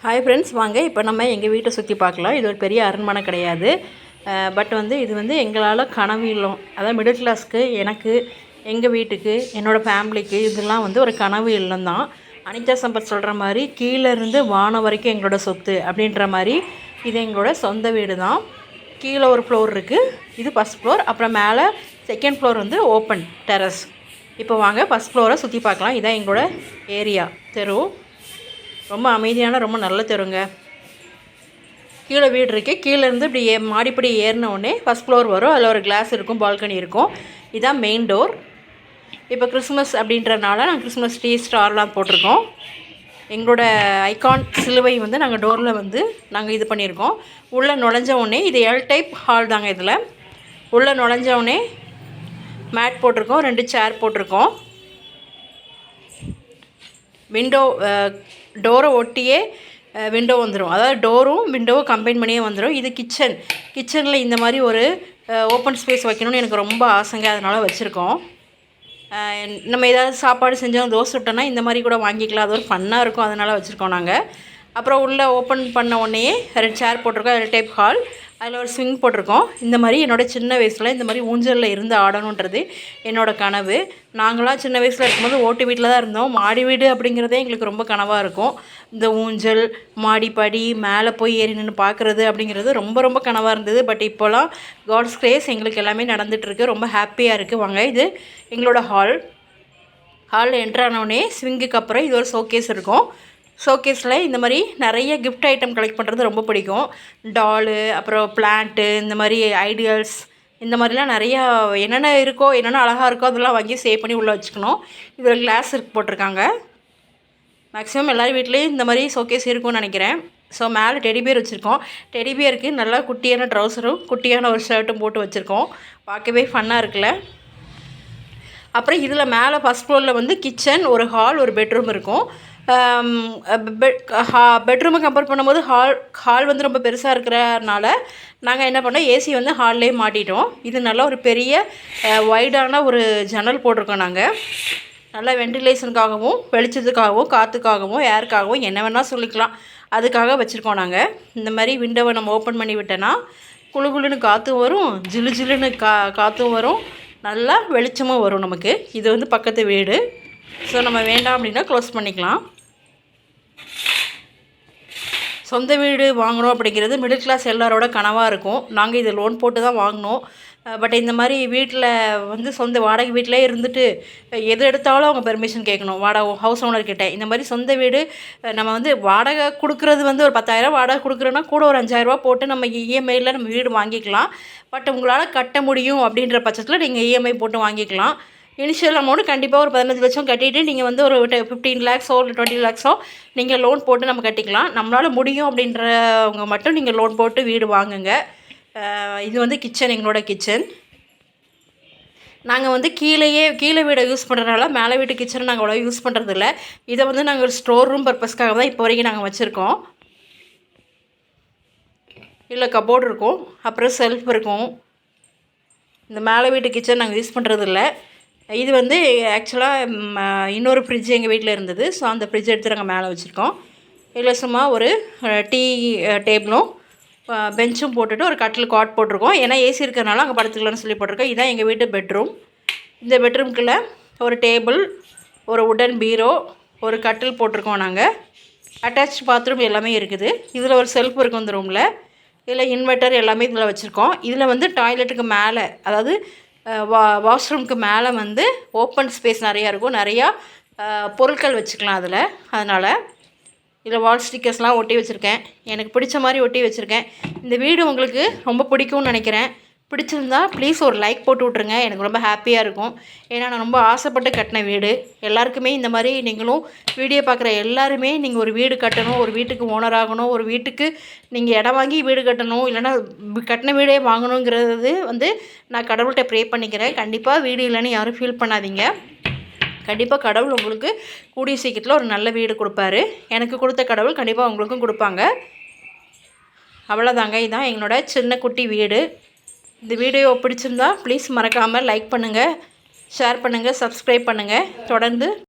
Hi friends, வாங்க இப்போ நம்ம எங்கள் வீட்டை சுற்றி பார்க்கலாம். இது ஒரு பெரிய அரண்மனை கிடையாது. பட் இது எங்களால் கனவு இல்லம். அதாவது மிடில் கிளாஸ்க்கு, எனக்கு, எங்கள் வீட்டுக்கு, என்னோடய ஃபேமிலிக்கு இதெல்லாம் ஒரு கனவு இல்லம் தான். அனிதா சம்பத் சொல்கிற மாதிரி கீழேருந்து வானம் வரைக்கும் எங்களோட சொத்து அப்படின்ற மாதிரி இது எங்களோட சொந்த வீடு தான். கீழே ஒரு ஃப்ளோர் இருக்குது, இது ஃபஸ்ட் ஃப்ளோர். அப்புறம் மேலே செகண்ட் ஃப்ளோர் ஓப்பன் டெரஸ். இப்போ வாங்க ஃபஸ்ட் ஃப்ளோரை சுற்றி பார்க்கலாம். இதான் எங்களோட ஏரியா, தெரு. ரொம்ப அமைதியான ரொம்ப நல்ல தெருங்க. கீழே வீடு இருக்குது. கீழேருந்து இப்படி மாடிப்படி ஏறினோடனே ஃபஸ்ட் ஃப்ளோர் வரும். அதில் ஒரு கிளாஸ் இருக்கும், பால்கனி இருக்கும். இதுதான் மெயின் டோர். இப்போ கிறிஸ்மஸ் அப்படின்றனால நாங்கள் கிறிஸ்மஸ் ட்ரீ ஸ்டார்லாம் போட்டிருக்கோம். எங்களோட ஐகான் சிலுவை நாங்கள் டோரில் நாங்கள் இது பண்ணியிருக்கோம். உள்ளே நுழைஞ்சவுடனே இது எல் டைப் ஹால் தாங்க. இதில் உள்ளே நுழைஞ்சவுடனே மேட் போட்டிருக்கோம், 2 சேர் போட்டிருக்கோம். விண்டோ டோரை ஒட்டியே விண்டோ வந்துடும். அதாவது டோரும் விண்டோவும் கம்பைன் பண்ணியே வந்துடும். இது கிச்சனில் இந்த மாதிரி ஒரு ஓப்பன் ஸ்பேஸ் வைக்கணும்னு எனக்கு ரொம்ப ஆசைங்க. அதனால் வச்சுருக்கோம். நம்ம ஏதாவது சாப்பாடு செஞ்சோம், தோசை விட்டோன்னா இந்த மாதிரி கூட வாங்கிக்கலாம். அது ஒரு ஃபன்னாக இருக்கும், அதனால் வச்சுருக்கோம் நாங்கள். அப்புறம் உள்ளே ஓப்பன் பண்ண உடனே 2 சேர் போட்டிருக்கோம், எல் டைப் ஹால். அதில் ஒரு ஸ்விங் போட்டிருக்கோம். இந்த மாதிரி என்னோடய சின்ன வயசில் இந்த மாதிரி ஊஞ்சலில் இருந்து ஆடணுன்றது என்னோடய கனவு. நாங்களாம் சின்ன வயசில் இருக்கும்போது ஓட்டு வீட்டில் தான் இருந்தோம். மாடி வீடு அப்படிங்கிறதே எங்களுக்கு ரொம்ப கனவாக இருக்கும். இந்த ஊஞ்சல், மாடிப்படி, மேலே போய் ஏறி நின்று பார்க்குறது அப்படிங்கிறது ரொம்ப ரொம்ப கனவாக இருந்தது. பட் இப்போலாம் காட்ஸ் கிரேஸ் எங்களுக்கு எல்லாமே நடந்துகிட்ருக்கு. ரொம்ப ஹாப்பியாக இருக்குது. வாங்க, இது எங்களோட ஹாலில் என்ட்ரானோடனே ஸ்விங்குக்கு அப்புறம் இது ஒரு ஷோகேஸ் இருக்கும். ஷோகேஸில் இந்த மாதிரி நிறைய கிஃப்ட் ஐட்டம் கலெக்ட் பண்ணுறது ரொம்ப பிடிக்கும். டாலு, அப்புறம் பிளான்ட்டு, இந்த மாதிரி ஐடியல்ஸ், இந்த மாதிரிலாம் நிறையா என்னென்ன இருக்கோ, என்னென்ன அழகாக இருக்கோ அதெல்லாம் வாங்கி சேவ் பண்ணி உள்ளே வச்சுக்கணும். இதில் கிளாஸ் போட்டிருக்காங்க. மேக்ஸிமம் எல்லோரும் வீட்லேயும் இந்த மாதிரி ஷோகேஸ் இருக்கும்னு நினைக்கிறேன். ஸோ மேலே டெடிபியர் வச்சுருக்கோம். டெடிபியருக்கு நல்லா குட்டியான ட்ரௌசரும் குட்டியான ஒரு ஷர்ட்டும் போட்டு வச்சுருக்கோம். பார்க்கவே ஃபன்னாக இருக்குல்ல. அப்புறம் இதில் மேலே ஃபஸ்ட் ஃப்ளோரில் கிச்சன், ஒரு ஹால், ஒரு பெட்ரூம் இருக்கும். பெட்ரூமை கம்பேர் பண்ணும்போது ஹால் ரொம்ப பெருசாக இருக்கிறனால நாங்கள் என்ன பண்ணோம், ஏசி ஹால்லே மாட்டிட்டோம். இது நல்லா ஒரு பெரிய வைடான ஒரு ஜன்னல் போட்டிருக்கோம். நாங்கள் நல்லா வென்டிலேஷனுக்காகவும், வெளிச்சத்துக்காகவும், காற்றுக்காகவும், ஏருக்காகவும் என்ன வேணால் சொல்லிக்கலாம், அதுக்காக வச்சுருக்கோம். நாங்கள் இந்த மாதிரி விண்டோவை நம்ம ஓப்பன் பண்ணி விட்டோன்னா குளு குளுன்னு காற்றும் வரும், ஜிலு ஜிலுன்னு காற்றும் வரும், நல்லா வெளிச்சமும் வரும் நமக்கு. இது பக்கத்து வீடு. ஸோ நம்ம வேண்டாம் அப்படின்னா க்ளோஸ் பண்ணிக்கலாம். சொந்த வீடு வாங்கணும் அப்படிங்கிறது மிடில் கிளாஸ் எல்லாரோட கனவாக இருக்கும். நாங்கள் இது லோன் போட்டு தான் வாங்கினோம். பட் இந்த மாதிரி வீட்டில் சொந்த வாடகை வீட்டிலே இருந்துட்டு எது எடுத்தாலும் அவங்க பெர்மிஷன் கேட்கணும் ஹவுஸ் ஓனர்கிட்ட. இந்த மாதிரி சொந்த வீடு நம்ம வாடகை கொடுக்குறது ஒரு 10,000 வாடகை கொடுக்குறோன்னா கூட ஒரு 5,000 போட்டு நம்ம இஎம்ஐயில் நம்ம வீடு வாங்கிக்கலாம். பட் உங்களால் கட்ட முடியும் அப்படின்ற பட்சத்தில் நீங்கள் இஎம்ஐ போட்டு வாங்கிக்கலாம். இனிஷியல் அமௌண்ட் கண்டிப்பாக ஒரு 15 லட்சம் கட்டிவிட்டு நீங்கள் ஒரு 15 லேக்ஸோ இல்லை 20 லேக்ஸோ நீங்கள் லோன் போட்டு நம்ம கட்டிக்கலாம். நம்மளால் முடியும் அப்படின்றவங்க மட்டும் நீங்கள் லோன் போட்டு வீடு வாங்குங்க. இது கிச்சன், எங்களோட கிச்சன். நாங்கள் கீழே வீடை யூஸ் பண்ணுறதுனால மேலே வீட்டு கிச்சனை நாங்கள் அவ்வளோ யூஸ் பண்ணுறதில்ல. இதை நாங்கள் ஒரு ஸ்டோர் ரூம் பர்பஸ்க்காக தான் இப்போ வரைக்கும் நாங்கள் வச்சுருக்கோம். இல்லை கபோர்டு இருக்கும், அப்புறம் செல்ஃப் இருக்கும். இந்த மேலே வீட்டு கிச்சன் நாங்கள் யூஸ் பண்ணுறதில்ல. இது ஆக்சுவலாக இன்னொரு ஃப்ரிட்ஜ் எங்கள் வீட்டில் இருந்தது. ஸோ அந்த ஃப்ரிட்ஜ் எடுத்து நாங்கள் மேலே வச்சுருக்கோம். இதில் சும்மா ஒரு டீ டேபிளும் பெஞ்சும் போட்டுட்டு ஒரு கட்டில் காட் போட்டிருக்கோம். ஏன்னா ஏசி இருக்கிறனால அங்கே படுத்துக்கலாம்னு சொல்லி போட்டிருக்கோம். இதுதான் எங்கள் வீட்டு பெட்ரூம். இந்த பெட்ரூம்குள்ளே ஒரு டேபிள், ஒரு உடன் பீரோ, ஒரு கட்டில் போட்டிருக்கோம். நாங்கள் அட்டாச் பாத்ரூம் எல்லாமே இருக்குது. இதில் ஒரு செல்ஃப் இருக்கும் இந்த ரூமில். இதில் இன்வெர்ட்டர் எல்லாமே இதில் வச்சுருக்கோம். இதில் டாய்லெட்டுக்கு மேலே, அதாவது வாஷ்ரூமுக்கு மேலே ஓப்பன் ஸ்பேஸ் நிறையா இருக்கும். நிறையா பொருட்கள் வச்சுக்கலாம் அதில். அதனால் இதில் வால் ஸ்டிக்கர்ஸ்லாம் ஒட்டி வச்சுருக்கேன். எனக்கு பிடிச்ச மாதிரி ஒட்டி வச்சுருக்கேன். இந்த வீடு உங்களுக்கு ரொம்ப பிடிக்கும்னு நினைக்கிறேன். பிடிச்சிருந்தா ப்ளீஸ் ஒரு லைக் போட்டு விட்ருங்க. எனக்கு ரொம்ப ஹாப்பியாக இருக்கும். ஏன்னா நான் ரொம்ப ஆசைப்பட்டு கட்டின வீடு. எல்லாருக்குமே இந்த மாதிரி நீங்களும் வீடியோ பார்க்குற எல்லாருமே நீங்கள் ஒரு வீடு கட்டணும், ஒரு வீட்டுக்கு ஓனர் ஆகணும், ஒரு வீட்டுக்கு நீங்கள் இடம் வாங்கி வீடு கட்டணும், இல்லைனா கட்டின வீடே வாங்கணுங்கிறது நான் கடவுள்கிட்ட ப்ரே பண்ணிக்கிறேன். கண்டிப்பாக வீடு இல்லைன்னு யாரும் ஃபீல் பண்ணாதீங்க. கண்டிப்பாக கடவுள் உங்களுக்கு கூடிய சீக்கிரத்தில் ஒரு நல்ல வீடு கொடுப்பாரு. எனக்கு கொடுத்த கடவுள் கண்டிப்பாக உங்களுக்கும் கொடுப்பாங்க. அவ்வளோதாங்க. இதுதான் எங்களோட சின்ன குட்டி வீடு. இந்த வீடியோ பிடிச்சிருந்தா ப்ளீஸ் மறக்காமல் லைக் பண்ணுங்கள், ஷேர் பண்ணுங்கள், சப்ஸ்கிரைப் பண்ணுங்கள். தொடர்ந்து